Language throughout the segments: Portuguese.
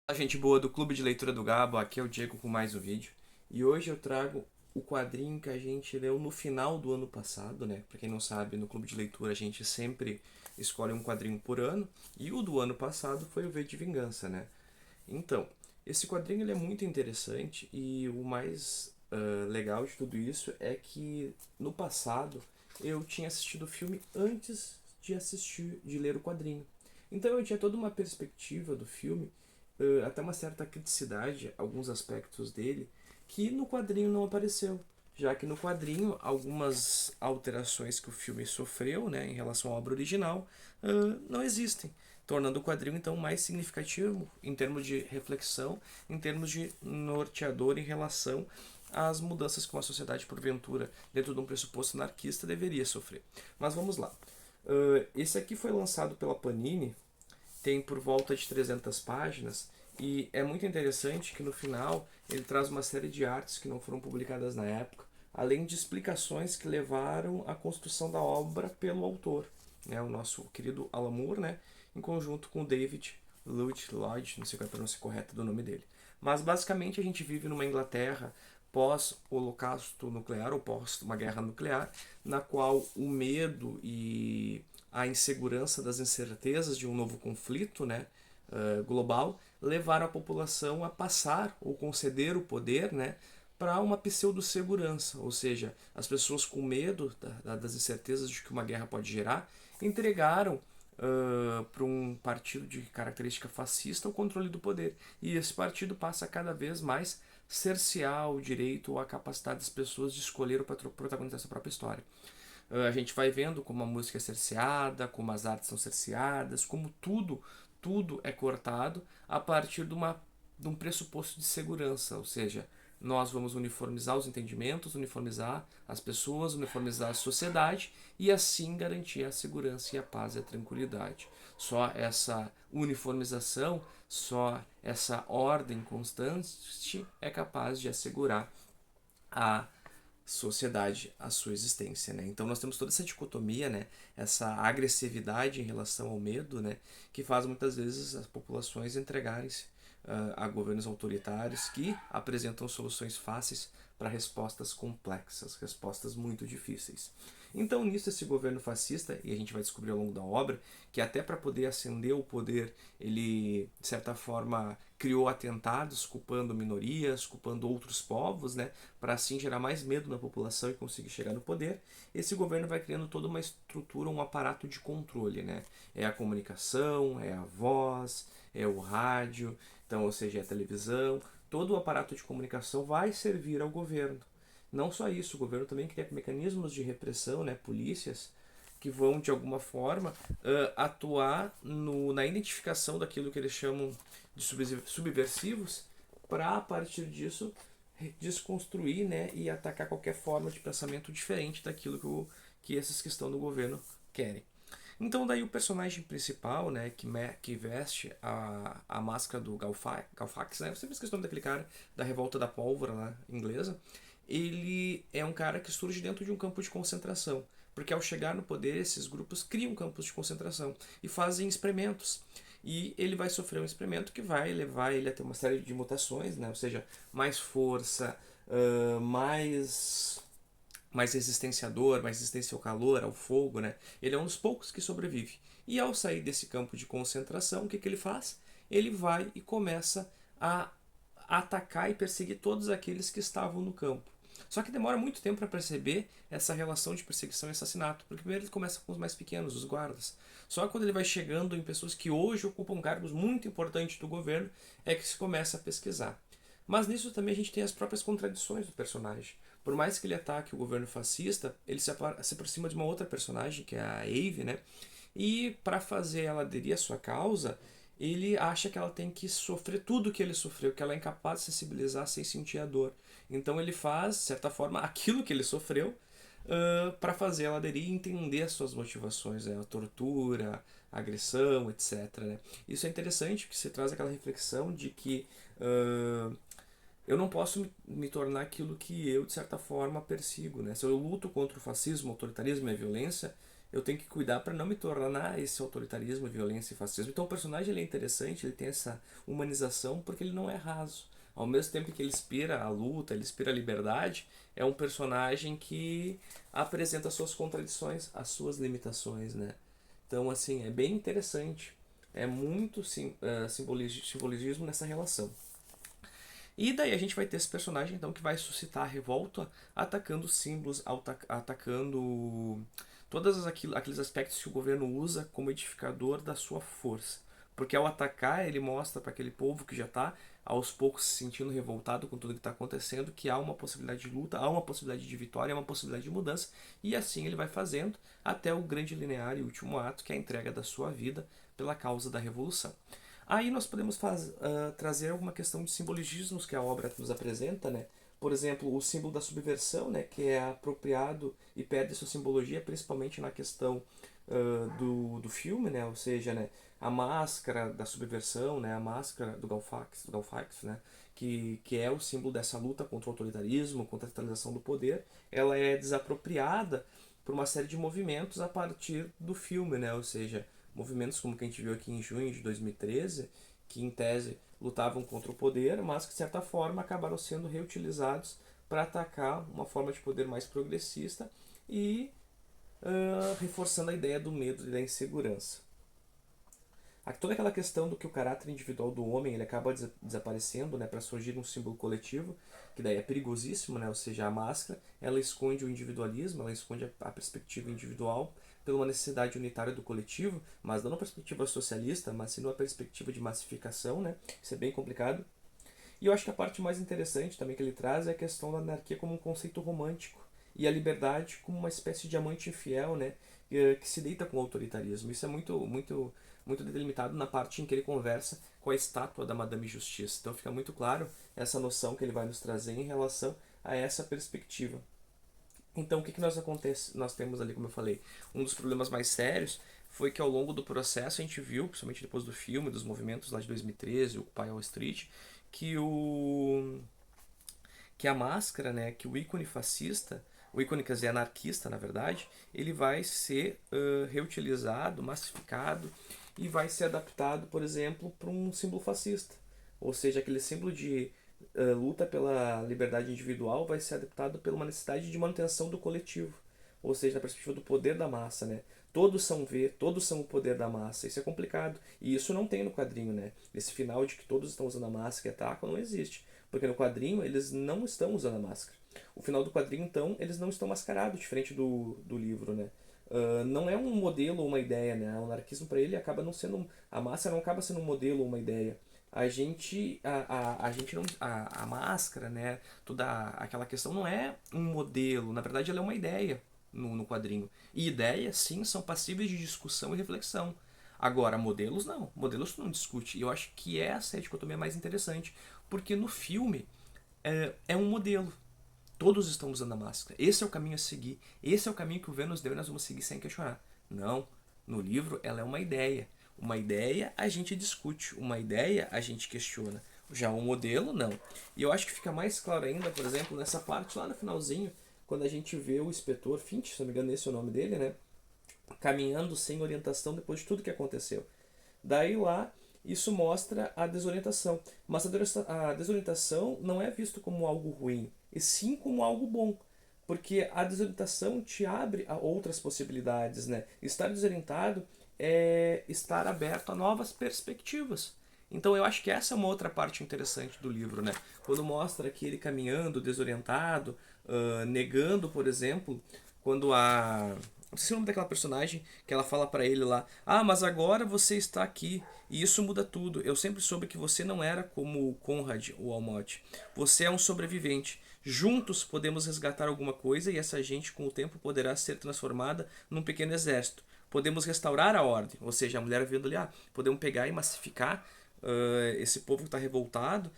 Olá, gente boa do Clube de Leitura do Gabo, aqui é o Diego com mais um vídeo. E hoje eu trago o quadrinho que a gente leu no final do ano passado, né? Pra quem não sabe, no Clube de Leitura a gente sempre escolhe um quadrinho por ano, e o do ano passado foi o V de Vingança, né? Então, esse quadrinho ele é muito interessante e o mais legal de tudo isso é que no passado eu tinha assistido o filme antes de ler o quadrinho. Então eu tinha toda uma perspectiva do filme, até uma certa criticidade, alguns aspectos dele, que no quadrinho não apareceu. Já que no quadrinho, algumas alterações que o filme sofreu, né, em relação à obra original, não existem, tornando o quadrinho então mais significativo em termos de reflexão, em termos de norteador em relação às mudanças que uma sociedade, porventura, dentro de um pressuposto anarquista, deveria sofrer. Mas vamos lá. Esse aqui foi lançado pela Panini, tem por volta de 300 páginas, e é muito interessante que no final ele traz uma série de artes que não foram publicadas na época, além de explicações que levaram à construção da obra pelo autor, né, o nosso querido Alan Moore, né, em conjunto com o David Lloyd, não sei qual é a pronúncia correta do nome dele. Mas basicamente a gente vive numa Inglaterra pós-holocausto nuclear ou pós uma guerra nuclear, na qual o medo e a insegurança das incertezas de um novo conflito, né, global, levaram a população a passar ou conceder o poder, né, para uma pseudo-segurança, ou seja, as pessoas com medo das incertezas de que uma guerra pode gerar, entregaram para um partido de característica fascista o controle do poder. E esse partido passa a cada vez mais cercear o direito ou a capacidade das pessoas de escolher o protagonista da sua própria história. A gente vai vendo como a música é cerceada, como as artes são cerceadas, como tudo é cortado a partir de um pressuposto de segurança, ou seja, nós vamos uniformizar os entendimentos, uniformizar as pessoas, uniformizar a sociedade e assim garantir a segurança e a paz e a tranquilidade. Só essa uniformização, só essa ordem constante é capaz de assegurar a sociedade a sua existência, né? Então nós temos toda essa dicotomia, né? Essa agressividade em relação ao medo, né? Que faz muitas vezes as populações entregarem-se a governos autoritários que apresentam soluções fáceis para respostas complexas, respostas muito difíceis. Então, nisso, esse governo fascista, e a gente vai descobrir ao longo da obra, que até para poder ascender o poder, ele, de certa forma, criou atentados, culpando minorias, culpando outros povos, né, para assim gerar mais medo na população e conseguir chegar no poder. Esse governo vai criando toda uma estrutura, um aparato de controle, né? É a comunicação, é a voz, é o rádio, então, ou seja, é a televisão. Todo o aparato de comunicação vai servir ao governo. Não só isso, o governo também cria mecanismos de repressão, né, polícias, que vão de alguma forma atuar na identificação daquilo que eles chamam de subversivos, para a partir disso desconstruir, né, e atacar qualquer forma de pensamento diferente daquilo que esses que estão no governo querem. Então daí o personagem principal, né, que veste a máscara do Galfax, né, eu sempre esqueço o nome daquele cara, da Revolta da Pólvora lá, inglesa, ele é um cara que surge dentro de um campo de concentração, porque ao chegar no poder esses grupos criam campos de concentração e fazem experimentos. E ele vai sofrer um experimento que vai levar ele a ter uma série de mutações, né, ou seja, mais força, mais resistenciador, mais resistência ao calor, ao fogo, né? Ele é um dos poucos que sobrevive. E ao sair desse campo de concentração, o que, que ele faz? Ele vai e começa a atacar e perseguir todos aqueles que estavam no campo. Só que demora muito tempo para perceber essa relação de perseguição e assassinato, porque primeiro ele começa com os mais pequenos, os guardas. Só quando ele vai chegando em pessoas que hoje ocupam cargos muito importantes do governo é que se começa a pesquisar. Mas nisso também a gente tem as próprias contradições do personagem. Por mais que ele ataque o governo fascista, ele se aproxima de uma outra personagem, que é a Eve, né? E para fazer ela aderir à sua causa, ele acha que ela tem que sofrer tudo que ele sofreu, que ela é incapaz de sensibilizar sem sentir a dor. Então ele faz, de certa forma, aquilo que ele sofreu para fazer ela aderir e entender as suas motivações, né? A tortura, a agressão, etc. Né? Isso é interessante, porque você traz aquela reflexão de que eu não posso me tornar aquilo que eu, de certa forma, persigo. Né? Se eu luto contra o fascismo, o autoritarismo e a violência, eu tenho que cuidar para não me tornar esse autoritarismo, violência e fascismo. Então o personagem ele é interessante, ele tem essa humanização porque ele não é raso. Ao mesmo tempo que ele inspira a luta, ele inspira a liberdade, é um personagem que apresenta as suas contradições, as suas limitações, né? Então, assim, é bem interessante. É muito simbolismo nessa relação. E daí a gente vai ter esse personagem então que vai suscitar a revolta atacando símbolos, atacando todos aqueles aspectos que o governo usa como edificador da sua força. Porque ao atacar, ele mostra para aquele povo que já está aos poucos se sentindo revoltado com tudo que está acontecendo que há uma possibilidade de luta, há uma possibilidade de vitória, há uma possibilidade de mudança. E assim ele vai fazendo até o grande linear e último ato, que é a entrega da sua vida pela causa da revolução. Aí nós podemos trazer alguma questão de simbologismos que a obra nos apresenta, né? Por exemplo, o símbolo da subversão, né, que é apropriado e perde sua simbologia, principalmente na questão do filme, né? Ou seja, né, a máscara da subversão, né, a máscara do Galfax, né, que é o símbolo dessa luta contra o autoritarismo, contra a centralização do poder, ela é desapropriada por uma série de movimentos a partir do filme, né? Ou seja, movimentos como que a gente viu aqui em junho de 2013, que em tese lutavam contra o poder, mas que de certa forma acabaram sendo reutilizados para atacar uma forma de poder mais progressista e reforçando a ideia do medo e da insegurança. Toda aquela questão do que o caráter individual do homem ele acaba desaparecendo, né, para surgir um símbolo coletivo, que daí é perigosíssimo, né, ou seja, a máscara ela esconde o individualismo, ela esconde a perspectiva individual pela uma necessidade unitária do coletivo, mas não uma perspectiva socialista, mas sim uma perspectiva de massificação, né, isso é bem complicado. E eu acho que a parte mais interessante também que ele traz é a questão da anarquia como um conceito romântico e a liberdade como uma espécie de amante infiel, né, que se deita com o autoritarismo. Isso é muito delimitado na parte em que ele conversa com a estátua da Madame Justiça. Então fica muito claro essa noção que ele vai nos trazer em relação a essa perspectiva. Então, o que nós temos ali, como eu falei, um dos problemas mais sérios foi que ao longo do processo a gente viu, principalmente depois do filme, dos movimentos lá de 2013, o Occupy Wall Street, que que a máscara, né, que o ícone fascista, o ícone, quer dizer, anarquista, na verdade, ele vai ser reutilizado, massificado e vai ser adaptado, por exemplo, para um símbolo fascista. Ou seja, aquele símbolo de luta pela liberdade individual vai ser adaptado pela uma necessidade de manutenção do coletivo. Ou seja, na perspectiva do poder da massa, né? Todos são V, todos são o poder da massa. Isso é complicado. E isso não tem no quadrinho, né? Esse final de que todos estão usando a máscara e atacam não existe. Porque no quadrinho eles não estão usando a máscara. O final do quadrinho, então, eles não estão mascarados, diferente do livro, né? Não é um modelo ou uma ideia, né? O anarquismo para ele acaba não sendo. A máscara não acaba sendo um modelo ou uma ideia. A gente não. A máscara, né? Toda aquela questão não é um modelo. Na verdade, ela é uma ideia no quadrinho. E ideias, sim, são passíveis de discussão e reflexão. Agora, modelos não. Modelos tu não discute. E eu acho que essa é a dicotomia mais interessante. Porque no filme é um modelo. Todos estão usando a máscara. Esse é o caminho a seguir. Esse é o caminho que o Vênus deu e nós vamos seguir sem questionar. Não. No livro, ela é uma ideia. Uma ideia a gente discute. Uma ideia a gente questiona. Já o modelo, não. E eu acho que fica mais claro ainda, por exemplo, nessa parte lá no finalzinho, quando a gente vê o inspetor Finch, se não me engano, esse é o nome dele, né? Caminhando sem orientação depois de tudo que aconteceu. Daí lá, isso mostra a desorientação. Mas a desorientação não é visto como algo ruim, e sim como algo bom. Porque a desorientação te abre a outras possibilidades, né? Estar desorientado é estar aberto a novas perspectivas. Então eu acho que essa é uma outra parte interessante do livro, né? Quando mostra que ele caminhando, desorientado, negando, por exemplo, quando a não sei se é o nome daquela personagem que ela fala pra ele lá: "Ah, mas agora você está aqui e isso muda tudo. Eu sempre soube que você não era como o Conrad ou Almott. Você é um sobrevivente. Juntos podemos resgatar alguma coisa e essa gente com o tempo poderá ser transformada num pequeno exército. Podemos restaurar a ordem." Ou seja, a mulher vendo ali: podemos pegar e massificar esse povo que está revoltado,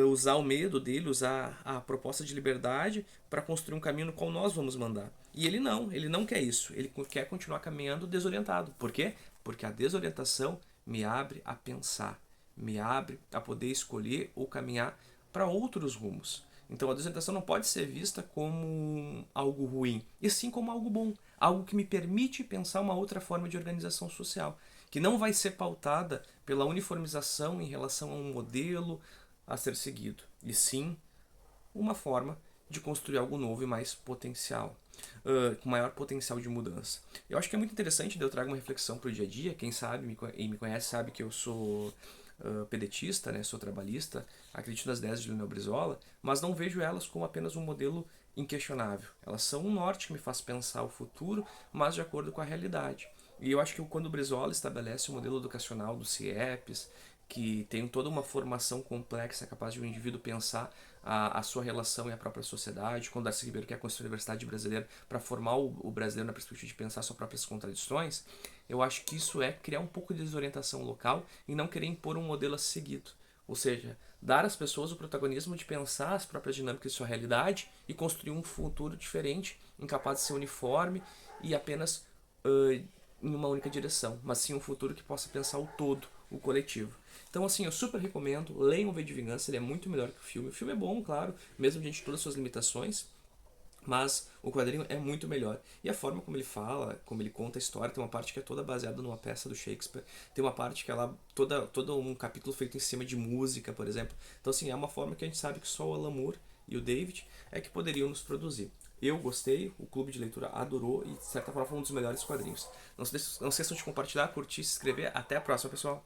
usar o medo dele, usar a proposta de liberdade para construir um caminho no qual nós vamos mandar. E ele não quer isso. Ele quer continuar caminhando desorientado. Por quê? Porque a desorientação me abre a pensar, me abre a poder escolher ou caminhar para outros rumos. Então a desorientação não pode ser vista como algo ruim, e sim como algo bom. algo que me permite pensar uma outra forma de organização social, que não vai ser pautada pela uniformização em relação a um modelo a ser seguido, e sim uma forma de construir algo novo e mais potencial, com maior potencial de mudança. Eu acho que é muito interessante, eu trago uma reflexão para o dia a dia. Quem sabe e me conhece sabe que eu sou pedetista, né, sou trabalhista, acredito nas ideias de Leonel Brizola, mas não vejo elas como apenas um modelo inquestionável. Elas são um norte que me faz pensar o futuro, mas de acordo com a realidade. E eu acho que quando o Brizola estabelece o modelo educacional do CIEPs, que tem toda uma formação complexa capaz de um indivíduo pensar a sua relação e a própria sociedade, quando Darcy Ribeiro quer construir a Universidade Brasileira para formar o brasileiro na perspectiva de pensar suas próprias contradições, eu acho que isso é criar um pouco de desorientação local e não querer impor um modelo a ser seguido. Ou seja, dar às pessoas o protagonismo de pensar as próprias dinâmicas de sua realidade e construir um futuro diferente, incapaz de ser uniforme e apenas em uma única direção, mas sim um futuro que possa pensar o todo, o coletivo. Então, assim, eu super recomendo, leiam o V de Vingança, ele é muito melhor que o filme. O filme é bom, claro, mesmo diante de todas as suas limitações, mas o quadrinho é muito melhor. E a forma como ele fala, como ele conta a história, tem uma parte que é toda baseada numa peça do Shakespeare, tem uma parte que ela todo um capítulo feito em cima de música, por exemplo. Então, assim, é uma forma que a gente sabe que só o Alan Moore e o David é que poderiam nos produzir. Eu gostei, o clube de leitura adorou e, de certa forma, foi um dos melhores quadrinhos. Não se esqueçam de compartilhar, curtir, se inscrever. Até a próxima, pessoal!